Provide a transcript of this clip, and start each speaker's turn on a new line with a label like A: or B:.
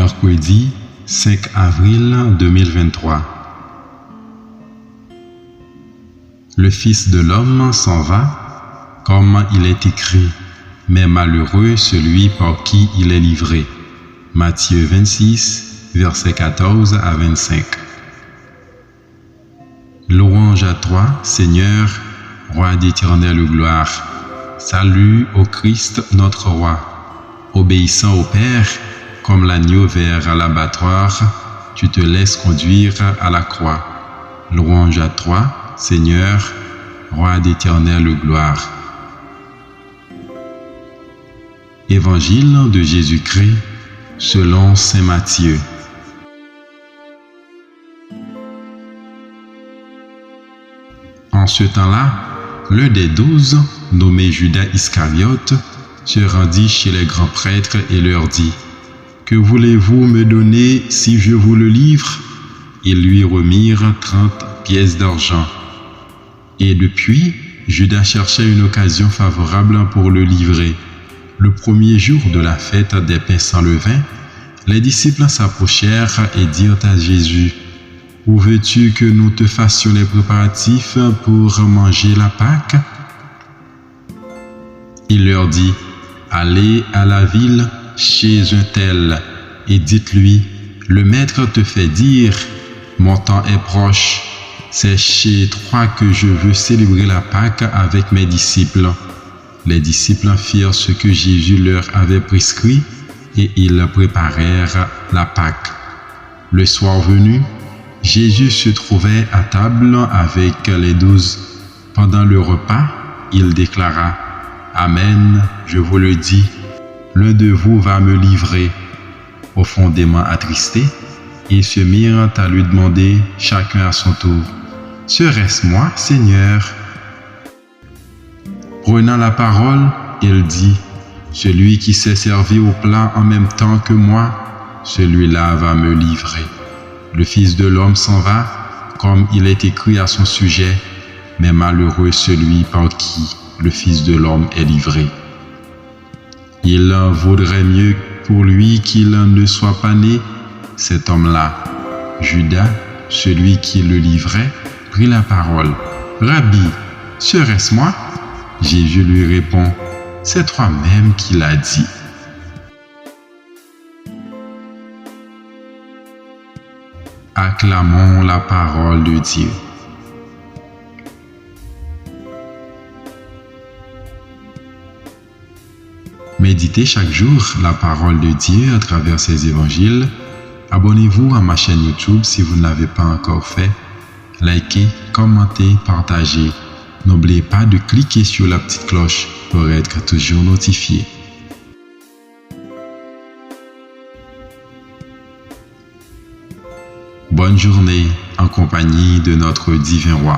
A: Mercredi 5 avril 2023. Le Fils de l'homme s'en va, comme il est écrit, mais malheureux celui par qui il est livré. Matthieu 26, versets 14 à 25. Louange à toi, Seigneur, Roi d'éternelle gloire. Salut au Christ notre Roi. Obéissant au Père, comme l'agneau vers l'abattoir, tu te laisses conduire à la croix. Louange à toi, Seigneur, Roi d'éternelle gloire. Évangile de Jésus-Christ selon saint Matthieu. En ce temps-là, l'un des 12, nommé Judas Iscariote, se rendit chez les grands prêtres et leur dit : « Que voulez-vous me donner si je vous le livre ?» Ils lui remirent 30 pièces d'argent. Et depuis, Judas cherchait une occasion favorable pour le livrer. Le premier jour de la fête des pains sans levain, les disciples s'approchèrent et dirent à Jésus : « Où veux-tu que nous te fassions les préparatifs pour manger la Pâque ?» Il leur dit : « Allez à la ville chez un tel et dites-lui : le maître te fait dire : mon temps est proche, c'est chez toi que je veux célébrer la Pâque avec mes disciples. » Les disciples firent ce que Jésus leur avait prescrit et ils préparèrent la Pâque. Le soir venu, Jésus se trouvait à table avec les 12. Pendant le repas, il déclara : « Amen, je vous le dis, l'un de vous va me livrer. » Profondément attristés, ils se mirent à lui demander, chacun à son tour : « Serait-ce moi, Seigneur ?» Prenant la parole, il dit : « Celui qui s'est servi au plat en même temps que moi, celui-là va me livrer. Le Fils de l'homme s'en va, comme il est écrit à son sujet, mais malheureux celui par qui le Fils de l'homme est livré. Il vaudrait mieux pour lui qu'il ne soit pas né. » Cet homme-là, Judas, celui qui le livrait, prit la parole. « Rabbi, serait-ce moi ?» Jésus lui répond : « C'est toi-même qui l'as dit. » Acclamons la parole de Dieu. Méditez chaque jour la parole de Dieu à travers ses évangiles. Abonnez-vous à ma chaîne YouTube si vous ne l'avez pas encore fait. Likez, commentez, partagez. N'oubliez pas de cliquer sur la petite cloche pour être toujours notifié. Bonne journée en compagnie de notre divin roi.